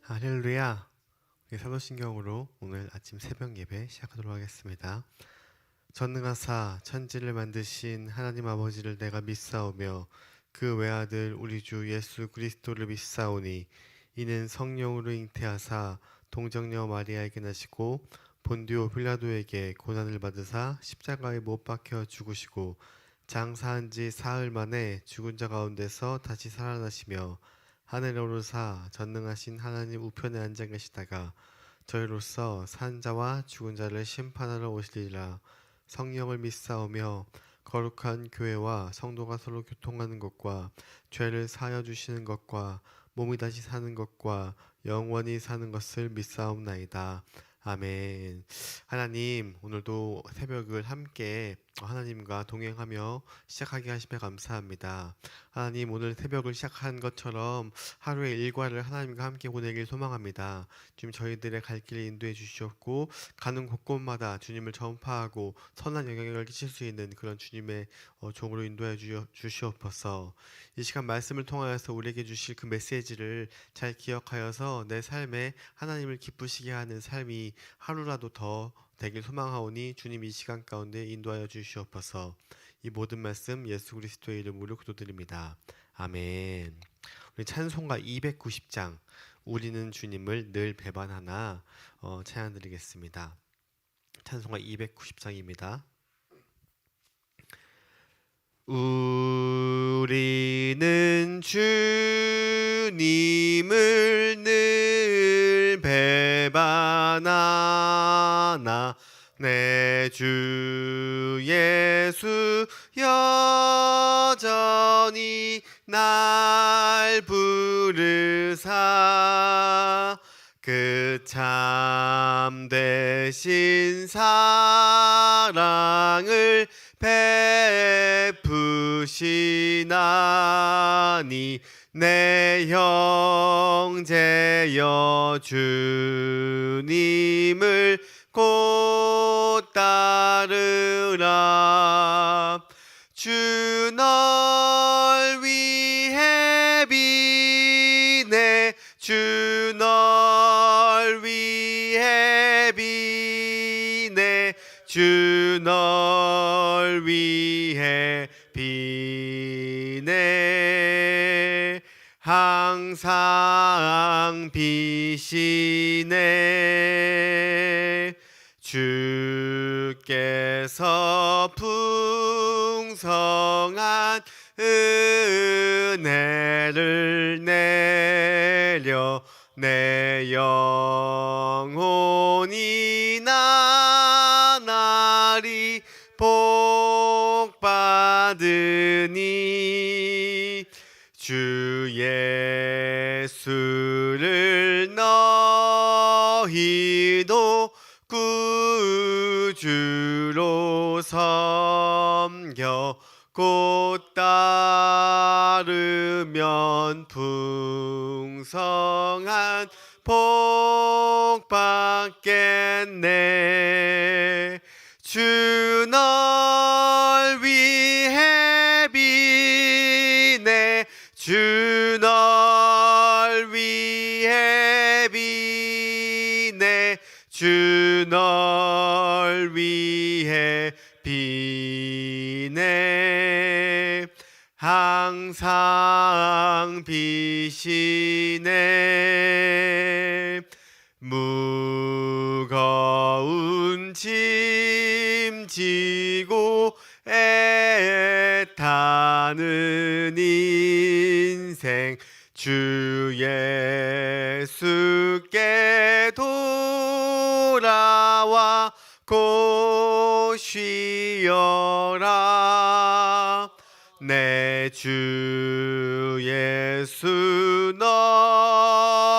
할렐루야. 우리 사도신경으로 오늘 아침 새벽 예배 시작하도록 하겠습니다. 전능하사 천지를 만드신 하나님 아버지를 내가 믿사오며 그 외아들 우리 주 예수 그리스도를 믿사오니 이는 성령으로 잉태하사 동정녀 마리아에게 나시고 본디오 빌라도에게 고난을 받으사 십자가에 못 박혀 죽으시고 장사한 지 사흘 만에 죽은 자 가운데서 다시 살아나시며 하늘에 오르사 전능하신 하나님 우편에 앉아 계시다가 저희로서 산 자와 죽은 자를 심판하러 오시리라. 성령을 믿사오며 거룩한 교회와 성도가 서로 교통하는 것과 죄를 사하여 주시는 것과 몸이 다시 사는 것과 영원히 사는 것을 믿사옵나이다. 아멘. 하나님, 오늘도 새벽을 함께 하나님과 동행하며 시작하게 하시며 감사합니다. 하나님, 오늘 새벽을 시작한 것처럼 하루의 일과를 하나님과 함께 보내길 소망합니다. 주님, 저희들의 갈 길을 인도해 주시옵고 가는 곳곳마다 주님을 전파하고 선한 영향력을 끼칠 수 있는 그런 주님의 종으로 인도해 주시옵소서. 이 시간 말씀을 통하여서 우리에게 주실 그 메시지를 잘 기억하여서 내 삶에 하나님을 기쁘시게 하는 삶이 하루라도 더 되길 소망하오니 주님 이 시간 가운데 인도하여 주시옵소서. 이 모든 말씀 예수 그리스도의 이름으로 기도드립니다. 아멘. 우리 찬송가 290장 우리는 주님을 늘 배반하나 찬양 드리겠습니다. 찬송가 290장입니다. 우리는 주님을 늘 배반하나 내 주 예수 여전히 날 부르사 그 참되신 사랑을 베푸시나니 내 형제여 주님을 곧 따르라. 주 널 위해 비네 주 널 위해 비네 주 널 위해 비네 항상 비시네. 주께서 풍성한 은혜를 내려 내 영혼이 나날이 복받으니 주 예수를 너희도 구주로 섬겨 곧 따르면 풍성한 복 받겠네. 주 널 위해 비네 주 널 위해 비네 주 널 위해 비네 항상 비시네. 무거운 짐 지고 애타는 인생 주 예수께 돌아와 곧 쉬어라. 내 주 예수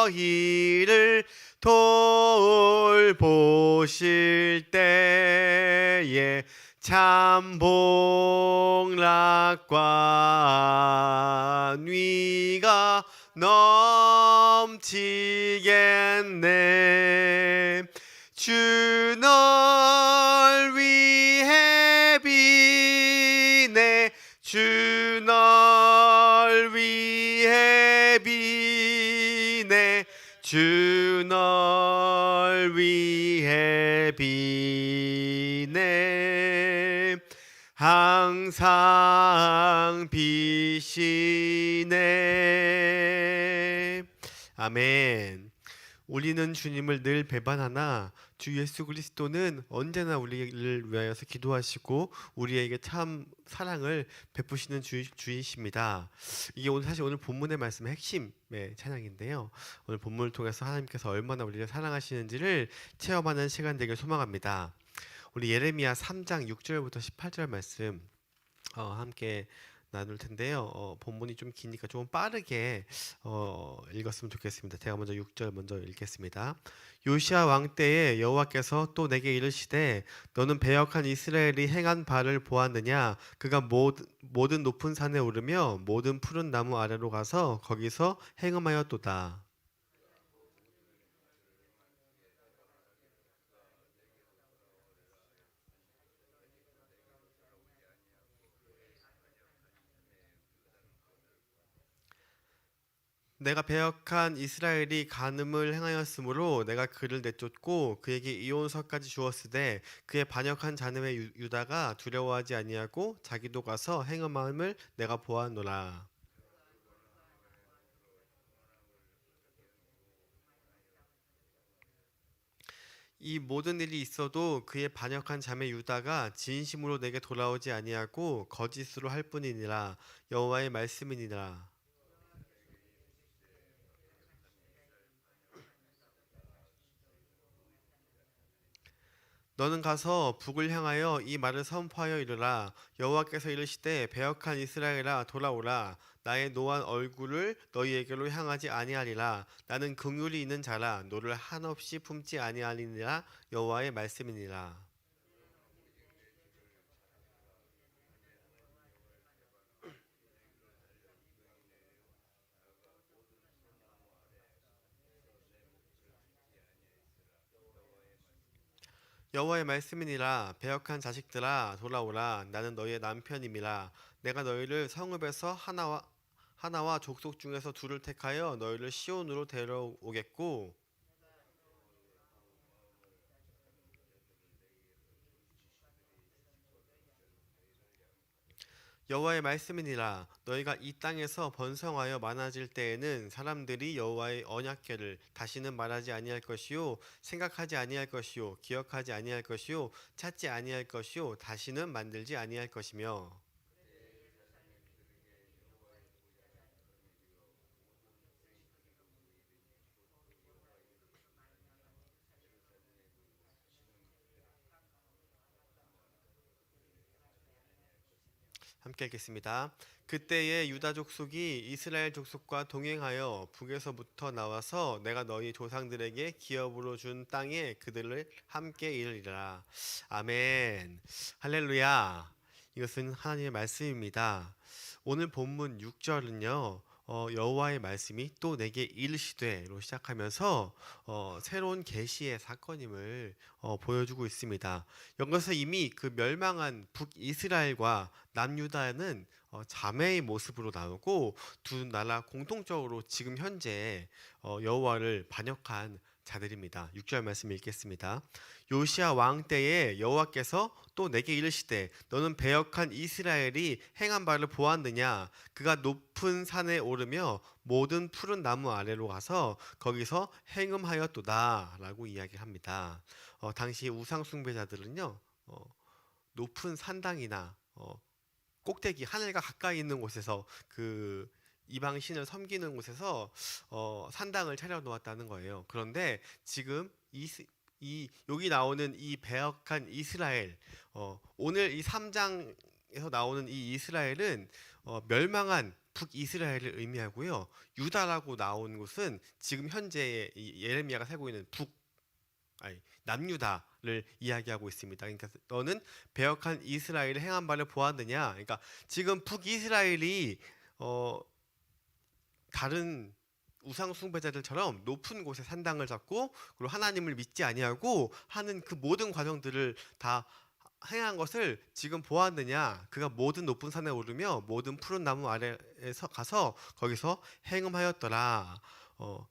너희를 돌보실 때에 참 복락과 위가 넘치겠네. 주 널 위해 비네 주 널 위해 비네 주 널 위해 비네 항상 비시네. 아멘. 우리는 주님을 늘 배반하나 주 예수 그리스도는 언제나 우리를 위하여서 기도하시고 우리에게 참 사랑을 베푸시는 주이십니다. 이게 사실 오늘 본문의 말씀의 핵심의 찬양인데요. 오늘 본문을 통해서 하나님께서 얼마나 우리를 사랑하시는지를 체험하는 시간 되길 소망합니다. 우리 예레미야 3장 6절부터 18절 말씀 함께 나눌 텐데요. 본문이 좀 기니까 좀 빠르게 읽었으면 좋겠습니다. 제가 먼저 6절 먼저 읽겠습니다. 요시야 왕 때에 여호와께서 또 내게 이르시되 너는 배역한 이스라엘이 행한 바를 보았느냐? 그가 모든 높은 산에 오르며 모든 푸른 나무 아래로 가서 거기서 행음하였도다. 내가 배역한 이스라엘이 간음을 행하였으므로 내가 그를 내쫓고 그에게 이혼서까지 주었으되 그의 반역한 자녀의 유다가 두려워하지 아니하고 자기도 가서 행음함을 내가 보았노라. 이 모든 일이 있어도 그의 반역한 자매 유다가 진심으로 내게 돌아오지 아니하고 거짓으로 할 뿐이니라. 여호와의 말씀이니라. 너는 가서 북을 향하여 이 말을 선포하여 이르라. 여호와께서 이르시되 배역한 이스라엘아 돌아오라. 나의 노한 얼굴을 너희에게로 향하지 아니하리라. 나는 긍휼이 있는 자라. 너를 한없이 품지 아니하리니라. 여호와의 말씀이니라. 여호와의 말씀이니라. 배역한 자식들아 돌아오라. 나는 너희의 남편임이라. 내가 너희를 성읍에서 하나와 족속 중에서 둘을 택하여 너희를 시온으로 데려오겠고 여호와의 말씀이니라. 너희가 이 땅에서 번성하여 많아질 때에는 사람들이 여호와의 언약궤를 다시는 말하지 아니할 것이요 생각하지 아니할 것이요 기억하지 아니할 것이요 찾지 아니할 것이요 다시는 만들지 아니할 것이며 함께 읽겠습니다. 그때에 유다 족속이 이스라엘 족속과 동행하여 북에서부터 나와서 내가 너희 조상들에게 기업으로 준 땅에 그들을 함께 이르리라. 아멘. 할렐루야. 이것은 하나님의 말씀입니다. 오늘 본문 6절은요. 여호와의 말씀이 또 내게 이르시되로 시작하면서 새로운 계시의 사건임을 보여주고 있습니다. 여기서 이미 그 멸망한 북이스라엘과 남유다는 자매의 모습으로 나오고 두 나라 공통적으로 지금 현재 여호와를 반역한 자들입니다. 6절 말씀 읽겠습니다. 요시야 왕 때에 여호와께서 또 내게 이르시되 너는 배역한 이스라엘이 행한 바를 보았느냐? 그가 높은 산에 오르며 모든 푸른 나무 아래로 가서 거기서 행음하였도다라고 이야기합니다. 당시 우상 숭배자들은요 높은 산당이나 꼭대기 하늘과 가까이 있는 곳에서 그 이방 신을 섬기는 곳에서 산당을 차려 놓았다는 거예요. 그런데 지금 이 여기 나오는 이 배역한 이스라엘 오늘 이 3장에서 나오는 이 이스라엘은 멸망한 북이스라엘을 의미하고요. 유다라고 나온 곳은 지금 현재 이 예레미야가 살고 있는 남유다를 이야기하고 있습니다. 그러니까 너는 배역한 이스라엘을 행한 바를 보았느냐? 그러니까 지금 북이스라엘이 다른 우상 숭배자들처럼 높은 곳에 산당을 잡고 그리고 하나님을 믿지 아니하고 하는 그 모든 과정들을 다 행한 것을 지금 보았느냐? 그가 모든 높은 산에 오르며 모든 푸른 나무 아래에서 가서 거기서 행음하였더라.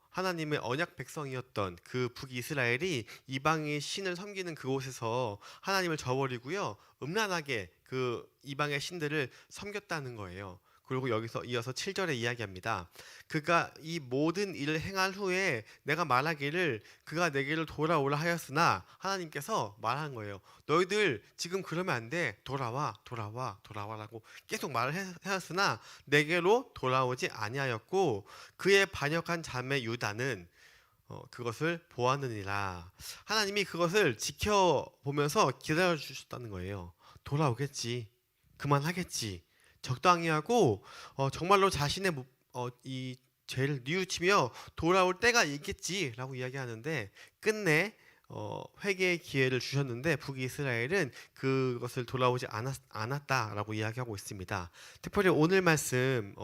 하나님의 언약 백성이었던 그 북이스라엘이 이방의 신을 섬기는 그곳에서 하나님을 저버리고요, 음란하게 그 이방의 신들을 섬겼다는 거예요. 그리고 여기서 이어서 7절에 이야기합니다. 그가 이 모든 일을 행한 후에 내가 말하기를 그가 내게로 돌아오라 하였으나, 하나님께서 말한 거예요. 너희들 지금 그러면 안 돼. 돌아와, 돌아와, 돌아와라고 계속 말을 하였으나 내게로 돌아오지 아니하였고, 그의 반역한 자매 유다는 그것을 보았느니라. 하나님이 그것을 지켜보면서 기다려 주셨다는 거예요. 돌아오겠지, 그만하겠지, 적당히 하고 정말로 자신의 이 죄를 뉘우치며 돌아올 때가 있겠지라고 이야기하는데, 끝내 회개의 기회를 주셨는데 북이스라엘은 그것을 돌아오지 않았다라고 이야기하고 있습니다. 특별히 오늘 말씀,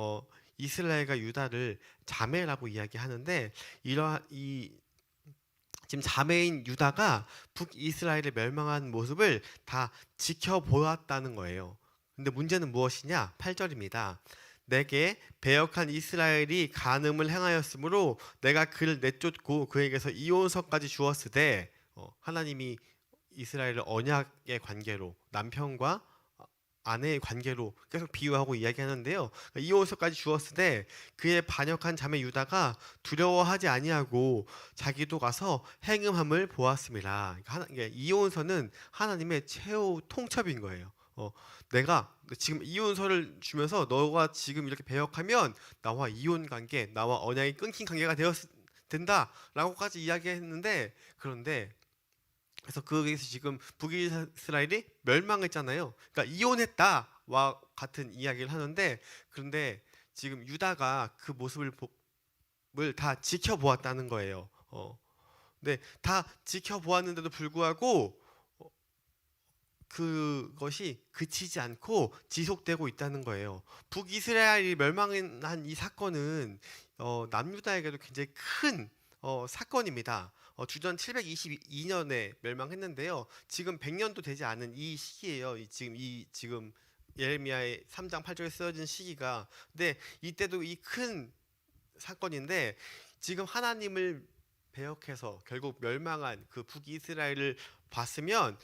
이스라엘과 유다를 자매라고 이야기하는데, 이 지금 자매인 유다가 북이스라엘의 멸망한 모습을 다 지켜보았다는 거예요. 근데 문제는 무엇이냐? 8절입니다. 내게 배역한 이스라엘이 간음을 행하였으므로 내가 그를 내쫓고 그에게서 이혼서까지 주었으되, 하나님이 이스라엘을 언약의 관계로, 남편과 아내의 관계로 계속 비유하고 이야기하는데요. 이혼서까지 주었으되 그의 반역한 자매 유다가 두려워하지 아니하고 자기도 가서 행음함을 보았습니다. 이혼서는 하나님의 최후 통첩인 거예요. 내가 지금 이혼서를 주면서 너가 지금 이렇게 배역하면 나와 이혼 관계, 나와 언약이 끊긴 관계가 된다라고까지 이야기했는데, 그런데 그래서 거기서 지금 북이스라엘이 멸망했잖아요. 그러니까 이혼했다와 같은 이야기를 하는데, 그런데 지금 유다가 그 모습을 다 지켜보았다는 거예요. 근데 다 지켜보았는데도 불구하고 그것이 그치지 않고 지속되고 있다는 거예요. 북이스라엘이 멸망한 이 사건은 남유다에게도 굉장히 큰 사건입니다. 주전 722년에 멸망했는데요. 지금 100년도 되지 않은 이 시기예요. 지금 예레미야의 3장 8절에 쓰여진 시기가. 근데 이때도 이 큰 사건인데, 지금 하나님을 배역해서 결국 멸망한 그 북이스라엘을 봤으면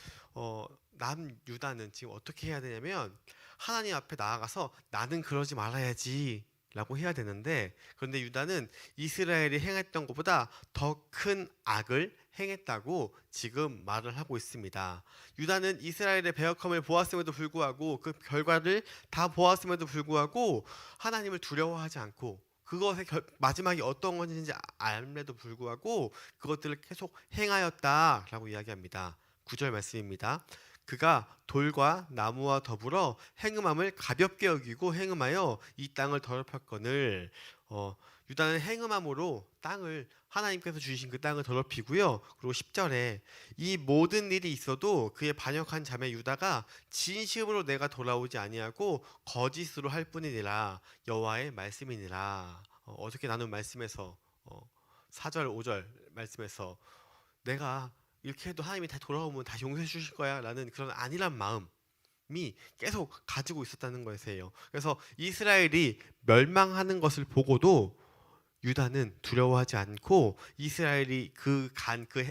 남유다는 지금 어떻게 해야 되냐면, 하나님 앞에 나아가서 나는 그러지 말아야지 라고 해야 되는데, 그런데 유다는 이스라엘이 행했던 것보다 더 큰 악을 행했다고 지금 말을 하고 있습니다. 유다는 이스라엘의 배역함을 보았음에도 불구하고, 그 결과를 다 보았음에도 불구하고 하나님을 두려워하지 않고, 그것의 마지막이 어떤 것인지 알면에도 불구하고 그것들을 계속 행하였다라고 이야기합니다. 9절 말씀입니다. 그가 돌과 나무와 더불어 행음함을 가볍게 여기고 행음하여 이 땅을 더럽혔거늘. 유다는 행음함으로 땅을, 하나님께서 주신 그 땅을 더럽히고요. 그리고 10절에 이 모든 일이 있어도 그의 반역한 자매 유다가 진심으로 내가 돌아오지 아니하고 거짓으로 할 뿐이니라. 여호와의 말씀이니라. 어저께 나눈 말씀에서 4절 5절 말씀에서 내가 이렇게 해도 하나님이 다 돌아오면 다시 용서해 주실 거야 라는 그런 안일한 마음이 계속 가지고 있었다는 것이에요. 그래서 이스라엘이 멸망하는 것을 보고도 유다는 두려워하지 않고 이스라엘이 그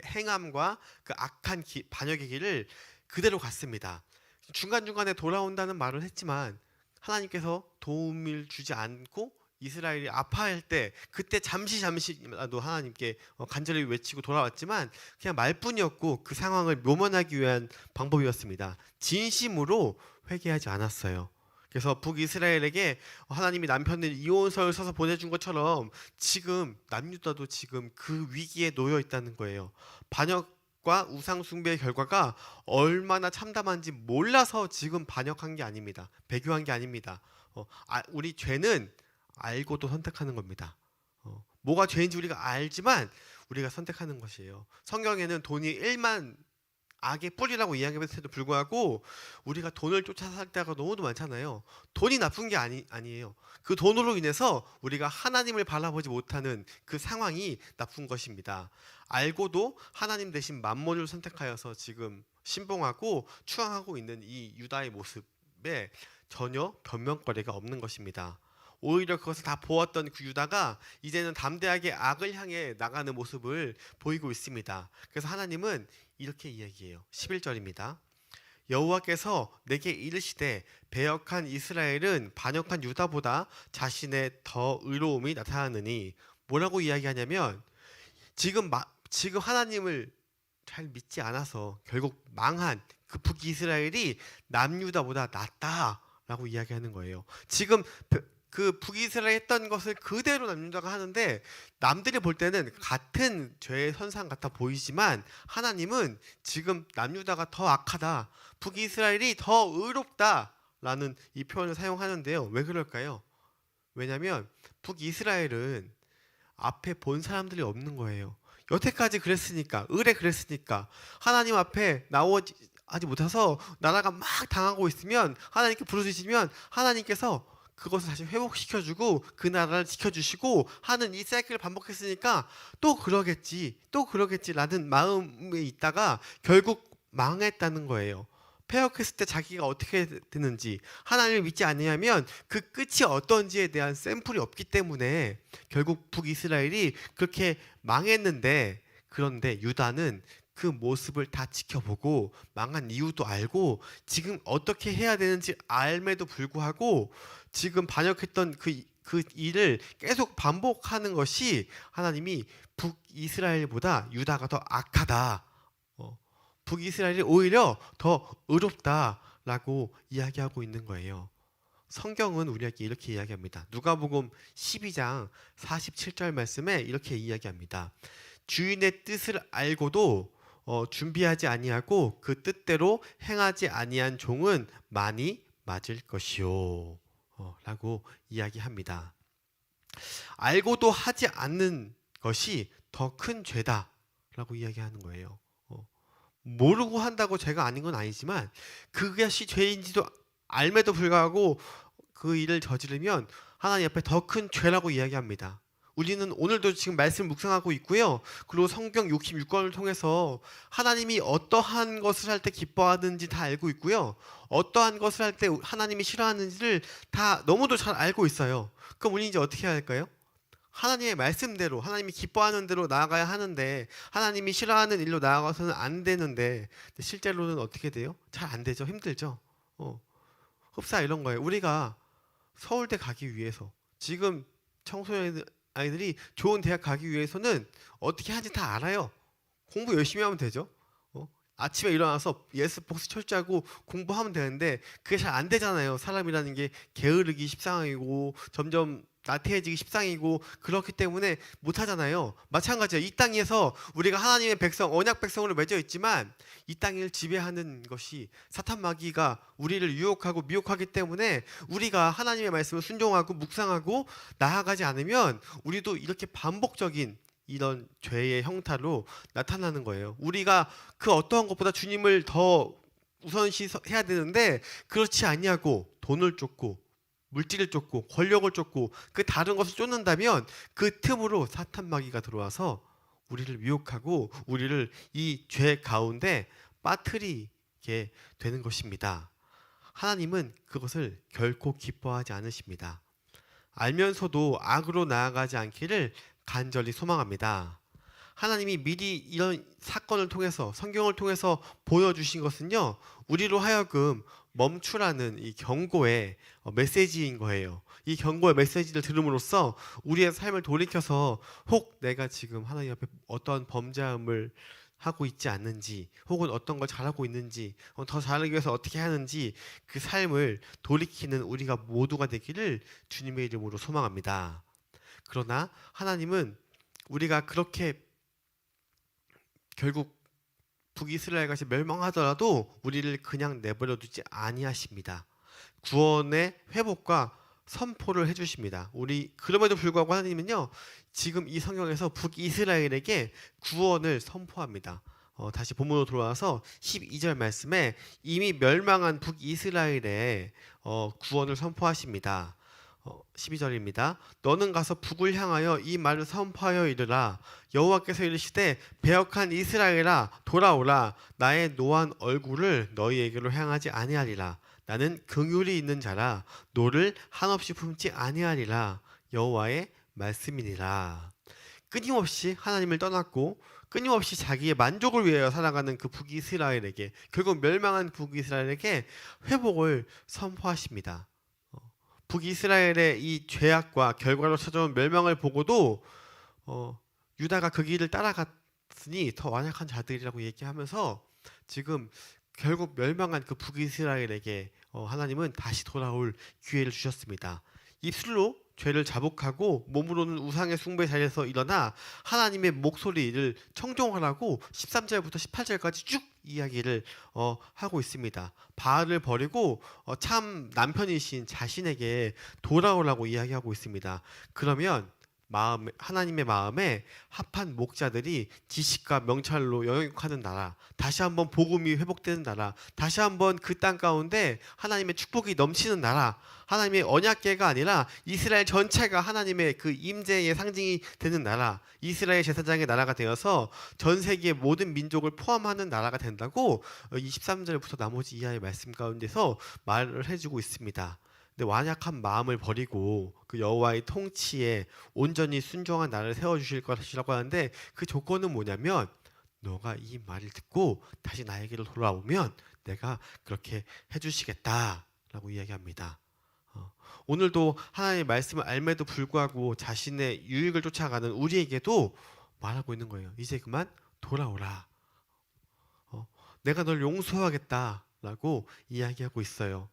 행함과 그 악한 반역의 길을 그대로 갔습니다. 중간중간에 돌아온다는 말을 했지만 하나님께서 도움을 주지 않고 이스라엘이 아파할 때, 그때 잠시라도 하나님께 간절히 외치고 돌아왔지만 그냥 말뿐이었고, 그 상황을 모면하기 위한 방법이었습니다. 진심으로 회개하지 않았어요. 그래서 북이스라엘에게 하나님이 남편을 이혼서를 써서 보내준 것처럼 지금 남유다도 지금 그 위기에 놓여 있다는 거예요. 반역과 우상 숭배의 결과가 얼마나 참담한지 몰라서 지금 반역한 게 아닙니다. 배교한 게 아닙니다. 우리 죄는 알고도 선택하는 겁니다. 뭐가 죄인지 우리가 알지만 우리가 선택하는 것이에요. 성경에는 돈이 1만 악의 뿌리라고 이야기했을 때도 불구하고 우리가 돈을 쫓아 살 때가 너무도 많잖아요. 돈이 나쁜 게 아니에요. 그 돈으로 인해서 우리가 하나님을 바라보지 못하는 그 상황이 나쁜 것입니다. 알고도 하나님 대신 만몬을 선택하여서 지금 신봉하고 추앙하고 있는 이 유다의 모습에 전혀 변명거리가 없는 것입니다. 오히려 그것을 다 보았던 그 유다가 이제는 담대하게 악을 향해 나가는 모습을 보이고 있습니다. 그래서 하나님은 이렇게 이야기해요. 11절입니다. 여호와께서 내게 이르시되 배역한 이스라엘은 반역한 유다보다 자신의 더 의로움이 나타나느니, 뭐라고 이야기하냐면 지금 하나님을 잘 믿지 않아서 결국 망한 그 북이스라엘이 남유다보다 낫다라고 이야기하는 거예요. 지금 그 북이스라엘 했던 것을 그대로 남유다가 하는데 남들이 볼 때는 같은 죄의 선상 같아 보이지만 하나님은 지금 남유다가 더 악하다, 북이스라엘이 더 의롭다라는 이 표현을 사용하는데요. 왜 그럴까요? 왜냐하면 북이스라엘은 앞에 본 사람들이 없는 거예요. 여태까지 그랬으니까, 을에 그랬으니까, 하나님 앞에 나오지 못해서 나라가 막 당하고 있으면 하나님께 부르짖으면 하나님께서 그것을 다시 회복시켜주고 그 나라를 지켜주시고 하는 이 사이클을 반복했으니까 또 그러겠지라는 마음에 있다가 결국 망했다는 거예요. 폐역했을 때 자기가 어떻게 되는지, 하나님을 믿지 않으면 그 끝이 어떤지에 대한 샘플이 없기 때문에 결국 북이스라엘이 그렇게 망했는데, 그런데 유다는 그 모습을 다 지켜보고 망한 이유도 알고 지금 어떻게 해야 되는지 알매도 불구하고 지금 반역했던 그 일을 계속 반복하는 것이 하나님이 북이스라엘보다 유다가 더 악하다, 북이스라엘이 오히려 더 의롭다라고 이야기하고 있는 거예요. 성경은 우리에게 이렇게 이야기합니다. 누가복음 12장 47절 말씀에 이렇게 이야기합니다. 주인의 뜻을 알고도 준비하지 아니하고 그 뜻대로 행하지 아니한 종은 많이 맞을 것이요 라고 이야기합니다. 알고도 하지 않는 것이 더 큰 죄다라고 이야기하는 거예요. 모르고 한다고 죄가 아닌 건 아니지만 그것이 죄인지도 알매도 불구하고 그 일을 저지르면 하나님 앞에 더 큰 죄라고 이야기합니다. 우리는 오늘도 지금 말씀을 묵상하고 있고요. 그리고 성경 66권을 통해서 하나님이 어떠한 것을 할 때 기뻐하는지 다 알고 있고요. 어떠한 것을 할 때 하나님이 싫어하는지를 다 너무도 잘 알고 있어요. 그럼 우리 이제 어떻게 해야 할까요? 하나님의 말씀대로, 하나님이 기뻐하는 대로 나아가야 하는데 하나님이 싫어하는 일로 나아가서는 안 되는데 실제로는 어떻게 돼요? 잘 안 되죠. 힘들죠. 흡사 이런 거예요. 우리가 서울대 가기 위해서, 지금 청소년 아이들이 좋은 대학 가기 위해서는 어떻게 하는지 다 알아요. 공부 열심히 하면 되죠. 아침에 일어나서 예스 복수 철저하고 공부하면 되는데 그게 잘 안 되잖아요. 사람이라는 게 게으르기 십상이고 점점 나태해지기 십상이고 그렇기 때문에 못하잖아요. 마찬가지예요. 이 땅에서 우리가 하나님의 백성, 언약 백성으로 맺어 있지만 이 땅을 지배하는 것이 사탄 마귀가 우리를 유혹하고 미혹하기 때문에 우리가 하나님의 말씀을 순종하고 묵상하고 나아가지 않으면 우리도 이렇게 반복적인 이런 죄의 형태로 나타나는 거예요. 우리가 그 어떠한 것보다 주님을 더 우선시 해야 되는데 그렇지 아니하고 돈을 쫓고 물질을 쫓고 권력을 쫓고 그 다른 것을 쫓는다면 그 틈으로 사탄 마귀가 들어와서 우리를 미혹하고 우리를 이 죄 가운데 빠뜨리게 되는 것입니다. 하나님은 그것을 결코 기뻐하지 않으십니다. 알면서도 악으로 나아가지 않기를 간절히 소망합니다. 하나님이 미리 이런 사건을 통해서, 성경을 통해서 보여주신 것은요, 우리로 하여금 멈추라는 이 경고의 메시지인 거예요. 이 경고의 메시지를 들음으로써 우리의 삶을 돌이켜서 혹 내가 지금 하나님 앞에 어떤 범죄함을 하고 있지 않는지, 혹은 어떤 걸 잘하고 있는지, 더 잘하기 위해서 어떻게 하는지 그 삶을 돌이키는 우리가 모두가 되기를 주님의 이름으로 소망합니다. 그러나 하나님은 우리가 그렇게 결국 북이스라엘 같이 멸망하더라도 우리를 그냥 내버려 두지 아니하십니다. 구원의 회복과 선포를 해주십니다. 우리 그럼에도 불구하고 하나님은요, 지금 이 성경에서 북이스라엘에게 구원을 선포합니다. 다시 본문으로 돌아와서 12절 말씀에 이미 멸망한 북이스라엘에 구원을 선포하십니다. 12절입니다. 너는 가서 북을 향하여 이 말을 선포하여 이르라. 여호와께서 이르시되 배역한 이스라엘아 돌아오라. 나의 노한 얼굴을 너희에게로 향하지 아니하리라. 나는 긍휼이 있는 자라 노를 한없이 품지 아니하리라. 여호와의 말씀이니라. 끊임없이 하나님을 떠났고 끊임없이 자기의 만족을 위하여 살아가는 그 북이스라엘에게, 결국 멸망한 북이스라엘에게 회복을 선포하십니다. 북이스라엘의 이 죄악과 결과로 찾아온 멸망을 보고도 유다가 그 길을 따라갔으니 더 완악한 자들이라고 얘기하면서 지금 결국 멸망한 그 북이스라엘에게 하나님은 다시 돌아올 기회를 주셨습니다. 입술로 죄를 자복하고 몸으로는 우상의 숭배 자리에서 일어나 하나님의 목소리를 청종하라고 13절부터 18절까지 쭉 이야기를 하고 있습니다. 바알을 버리고 참 남편이신 자신에게 돌아오라고 이야기하고 있습니다. 그러면 하나님의 마음에 합한 목자들이 지식과 명찰로 영역하는 나라, 다시 한번 복음이 회복되는 나라, 다시 한번 그 땅 가운데 하나님의 축복이 넘치는 나라, 하나님의 언약궤가 아니라 이스라엘 전체가 하나님의 그 임재의 상징이 되는 나라, 이스라엘 제사장의 나라가 되어서 전 세계의 모든 민족을 포함하는 나라가 된다고 23절부터 나머지 이하의 말씀 가운데서 말을 해주고 있습니다. 근데 완약한 마음을 버리고 그 여호와의 통치에 온전히 순종한 나를 세워주실 것이라고 하는데, 그 조건은 뭐냐면 너가 이 말을 듣고 다시 나에게로 돌아오면 내가 그렇게 해주시겠다라고 이야기합니다. 오늘도 하나님의 말씀을 알매도 불구하고 자신의 유익을 쫓아가는 우리에게도 말하고 있는 거예요. 이제 그만 돌아오라. 내가 널 용서하겠다라고 이야기하고 있어요.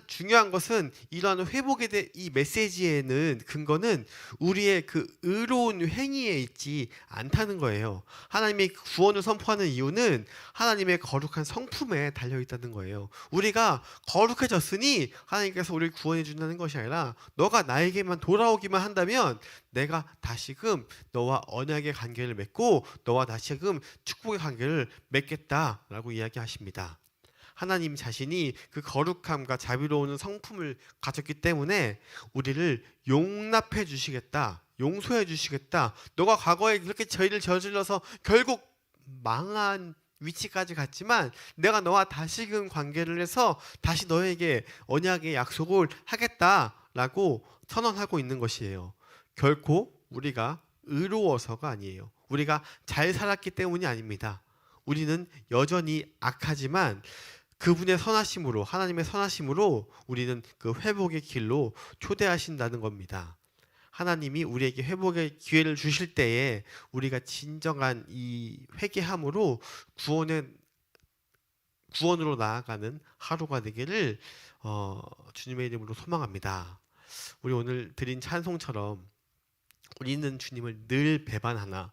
중요한 것은 이러한 회복에 대한 이 메시지에는 근거는 우리의 그 의로운 행위에 있지 않다는 거예요. 하나님이 구원을 선포하는 이유는 하나님의 거룩한 성품에 달려 있다는 거예요. 우리가 거룩해졌으니 하나님께서 우리를 구원해 준다는 것이 아니라 너가 나에게만 돌아오기만 한다면 내가 다시금 너와 언약의 관계를 맺고 너와 다시금 축복의 관계를 맺겠다라고 이야기하십니다. 하나님 자신이 그 거룩함과 자비로운 성품을 가졌기 때문에 우리를 용납해 주시겠다, 용서해 주시겠다. 너가 과거에 그렇게 죄를 저질러서 결국 망한 위치까지 갔지만 내가 너와 다시금 관계를 해서 다시 너에게 언약의 약속을 하겠다라고 선언하고 있는 것이에요. 결코 우리가 의로워서가 아니에요. 우리가 잘 살았기 때문이 아닙니다. 우리는 여전히 악하지만 그분의 선하심으로, 하나님의 선하심으로 우리는 그 회복의 길로 초대하신다는 겁니다. 하나님이 우리에게 회복의 기회를 주실 때에 우리가 진정한 이 회개함으로 구원으로 나아가는 하루가 되기를 주님의 이름으로 소망합니다. 우리 오늘 드린 찬송처럼 우리는 주님을 늘 배반하나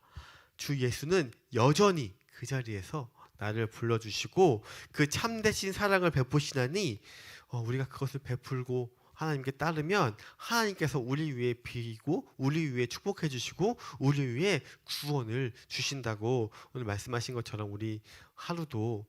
주 예수는 여전히 그 자리에서 나를 불러주시고 그 참되신 사랑을 베푸시나니 우리가 그것을 베풀고 하나님께 따르면 하나님께서 우리 위해 비리고 우리 위해 축복해 주시고 우리 위해 구원을 주신다고 오늘 말씀하신 것처럼 우리 하루도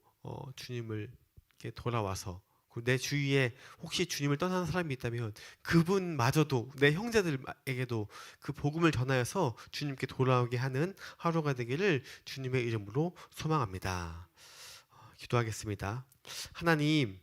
주님을 이렇게 돌아와서 내 주위에 혹시 주님을 떠나는 사람이 있다면 그분마저도, 내 형제들에게도 그 복음을 전하여서 주님께 돌아오게 하는 하루가 되기를 주님의 이름으로 소망합니다. 기도하겠습니다. 하나님,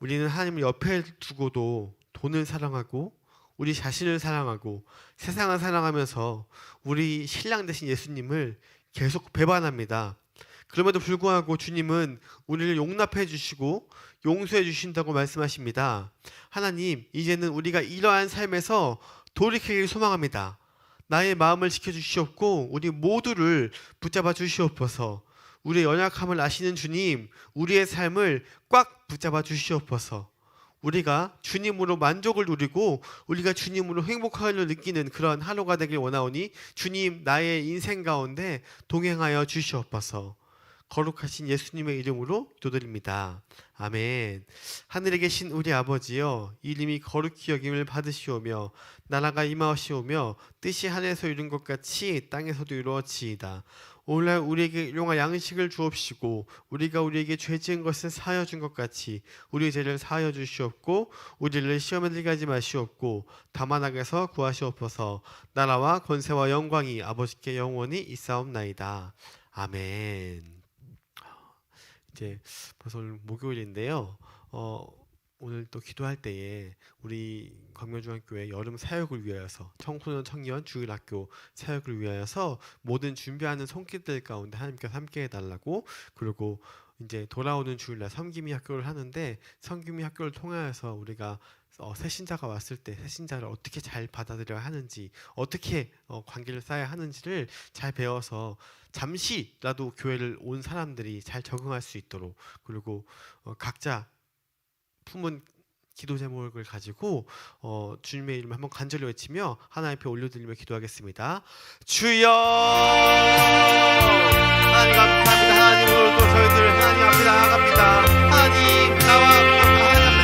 우리는 하나님을 옆에 두고도 돈을 사랑하고 우리 자신을 사랑하고 세상을 사랑하면서 우리 신랑 되신 예수님을 계속 배반합니다. 그럼에도 불구하고 주님은 우리를 용납해 주시고 용서해 주신다고 말씀하십니다. 하나님, 이제는 우리가 이러한 삶에서 돌이키길 소망합니다. 나의 마음을 지켜주시옵고 우리 모두를 붙잡아 주시옵소서. 우리의 연약함을 아시는 주님, 우리의 삶을 꽉 붙잡아 주시옵소서. 우리가 주님으로 만족을 누리고 우리가 주님으로 행복함을 느끼는 그런 하루가 되길 원하오니 주님, 나의 인생 가운데 동행하여 주시옵소서. 거룩하신 예수님의 이름으로 기도드립니다. 아멘. 하늘에 계신 우리 아버지여, 이름이 거룩히 여김을 받으시오며 나라가 임하시오며 뜻이 하늘에서 이룬 것 같이 땅에서도 이루어지이다. 오늘날 우리에게 일용할 양식을 주옵시고 우리가 우리에게 죄 지은 것을 사하여 준 것 같이 우리의 죄를 사하여 주시옵고 우리를 시험에 들게 하지 마시옵고 다만 악에서 구하시옵소서. 나라와 권세와 영광이 아버지께 영원히 있사옵나이다. 아멘. 이제 벌써 오늘 목요일인데요. 오늘 또 기도할 때에 우리 광명중앙교회 여름 사역을 위하여서 청소년 청년 주일학교 사역을 위하여서 모든 준비하는 손길들 가운데 하나님께서 함께 해달라고, 그리고 이제 돌아오는 주일날 섬김이 학교를 하는데 섬김이 학교를 통하여서 우리가 새신자가 왔을 때 새신자를 어떻게 잘 받아들여야 하는지, 어떻게 관계를 쌓아야 하는지를 잘 배워서 잠시라도 교회를 온 사람들이 잘 적응할 수 있도록, 그리고 각자 품은 기도 제목을 가지고 주님의 이름을 한번 간절히 외치며 하나님 앞에 올려드리며 기도하겠습니다. 주여, 하나님 감사합니다. 하나님 오늘도 저희들 하나님 앞에 나아갑니다. 하나님 나와